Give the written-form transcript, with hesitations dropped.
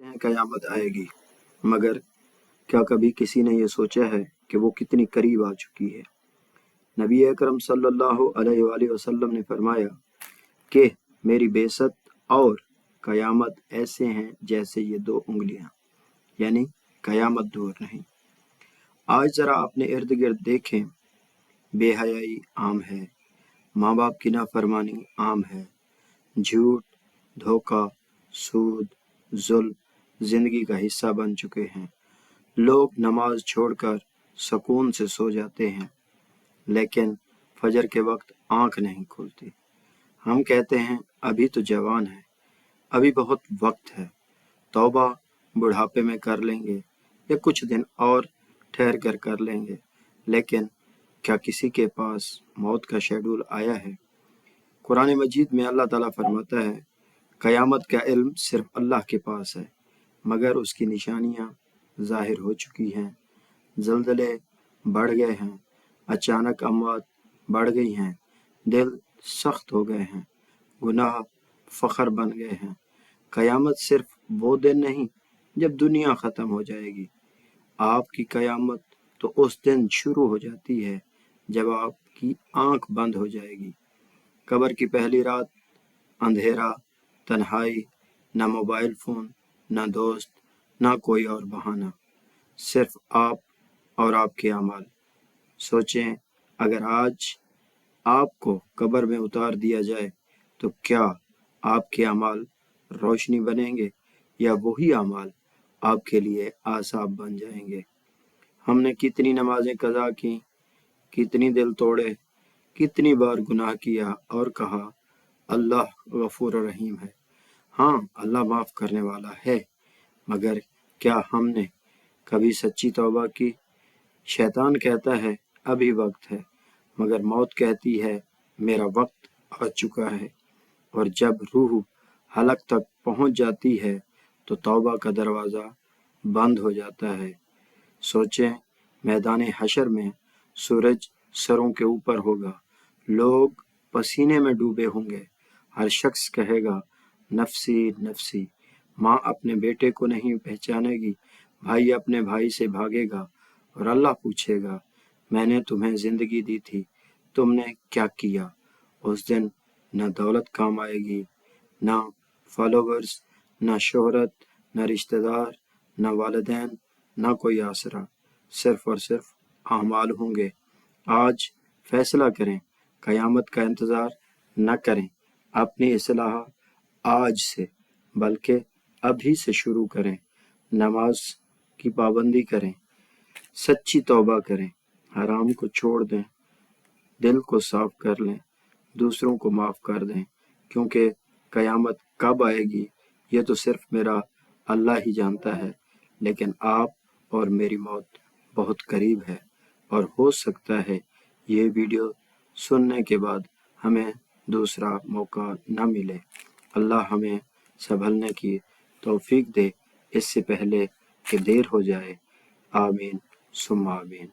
हैं क़यामत आएगी, मगर क्या कभी किसी ने ये सोचा है कि वो कितनी करीब आ चुकी है। नबी अकरम सल्लल्लाहु अलैहि वसल्लम ने फरमाया कि मेरी बेइज्जत और क़यामत ऐसे हैं जैसे ये दो उंगलियां, यानी क़यामत दूर नहीं। आज ज़रा अपने इर्द गिर्द देखें, बेहयाई आम है, माँ बाप की नाफरमानी आम है, झूठ, धोखा, सूद, जुल्म जिंदगी का हिस्सा बन चुके हैं। लोग नमाज छोड़कर सुकून से सो जाते हैं, लेकिन फजर के वक्त आंख नहीं खुलती। हम कहते हैं अभी तो जवान है, अभी बहुत वक्त है, तौबा बुढ़ापे में कर लेंगे या कुछ दिन और ठहर कर लेंगे। लेकिन क्या किसी के पास मौत का शेड्यूल आया है? कुरान मजीद में अल्लाह ताला फरमाता है, क़यामत का इल्म सिर्फ अल्लाह के पास है, मगर उसकी निशानियां ज़ाहिर हो चुकी हैं। ज़लज़ले बढ़ गए हैं, अचानक अमवात बढ़ गई हैं, दिल सख्त हो गए हैं, गुनाह फ़ख्र बन गए हैं। क़यामत सिर्फ वो दिन नहीं जब दुनिया ख़त्म हो जाएगी। आपकी क़यामत तो उस दिन शुरू हो जाती है जब आपकी आंख बंद हो जाएगी। कब्र की पहली रात, अंधेरा, तन्हाई, ना मोबाइल फ़ोन, ना दोस्त, ना कोई और बहाना, सिर्फ आप और आपके अमाल। सोचें, अगर आज आपको कब्र में उतार दिया जाए तो क्या आपके अमाल रोशनी बनेंगे या वही अमाल आपके लिए आज़ाब बन जाएंगे? हमने कितनी नमाजें कज़ा की, कितनी दिल तोड़े, कितनी बार गुनाह किया और कहा अल्लाह गफूर रहीम है। हाँ, अल्लाह माफ़ करने वाला है, मगर क्या हमने कभी सच्ची तौबा की? शैतान कहता है अभी वक्त है, मगर मौत कहती है मेरा वक्त आ चुका है। और जब रूह हलक तक पहुंच जाती है तो तौबा का दरवाज़ा बंद हो जाता है। सोचें, मैदान हशर में सूरज सरों के ऊपर होगा, लोग पसीने में डूबे होंगे, हर शख्स कहेगा नफसी नफसी। माँ अपने बेटे को नहीं पहचानेगी, भाई अपने भाई से भागेगा और अल्लाह पूछेगा मैंने तुम्हें ज़िंदगी दी थी, तुमने क्या किया? उस दिन न दौलत काम आएगी, ना फॉलोवर्स, ना शोहरत, ना रिश्तेदार, ना वालिदैन, ना कोई आसरा, सिर्फ और सिर्फ आमाल होंगे। आज फैसला करें, क़यामत का इंतज़ार न करें, अपनी इस्लाह आज से बल्कि अभी से शुरू करें। नमाज की पाबंदी करें, सच्ची तौबा करें, हराम को छोड़ दें, दिल को साफ कर लें, दूसरों को माफ़ कर दें, क्योंकि क़यामत कब आएगी ये तो सिर्फ मेरा अल्लाह ही जानता है। लेकिन आप और मेरी मौत बहुत करीब है और हो सकता है ये वीडियो सुनने के बाद हमें दूसरा मौका न मिले। अल्लाह हमें संभलने की तौफीक दे इससे पहले कि देर हो जाए। आमीन सुम्मा आमीन।